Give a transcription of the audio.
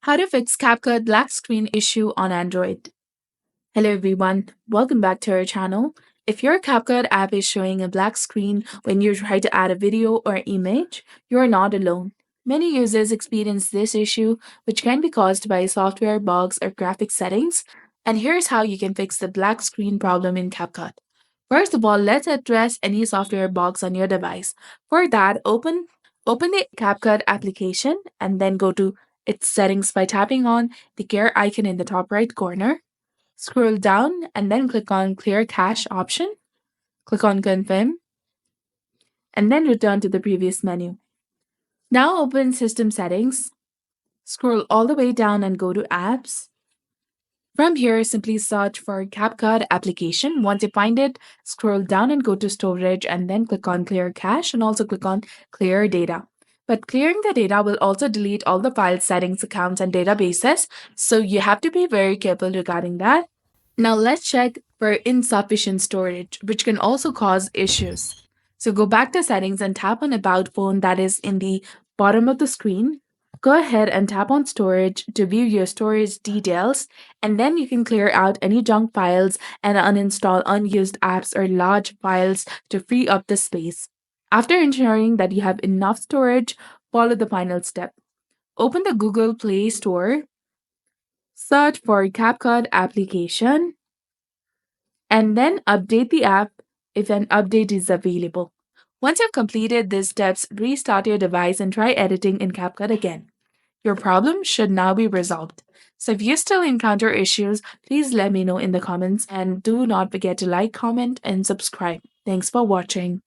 How to fix CapCut black screen issue on Android. Hello everyone, welcome back to our channel. If your CapCut app is showing a black screen when you try to add a video or image, you are not alone. Many users experience this issue, which can be caused by software bugs or graphic settings. And here's how you can fix the black screen problem in CapCut. First of all, let's address any software bugs on your device. For that, open the CapCut application and then go to its settings by tapping on the gear icon in the top right corner. Scroll down and then click on Clear Cache option. Click on Confirm and then return to the previous menu. Now open System Settings. Scroll all the way down and go to Apps. From here, simply search for CapCut application. Once you find it, scroll down and go to Storage and then click on Clear Cache and also click on Clear Data. But clearing the data will also delete all the files, settings, accounts, and databases, so you have to be very careful regarding that. Now let's check for insufficient storage, which can also cause issues. So go back to Settings and tap on About Phone that is in the bottom of the screen. Go ahead and tap on Storage to view your storage details, and then you can clear out any junk files and uninstall unused apps or large files to free up the space. After ensuring that you have enough storage, follow the final step. Open the Google Play Store, search for CapCut application, and then update the app if an update is available. Once you've completed these steps, restart your device and try editing in CapCut again. Your problem should now be resolved. So if you still encounter issues, please let me know in the comments and do not forget to like, comment, and subscribe. Thanks for watching.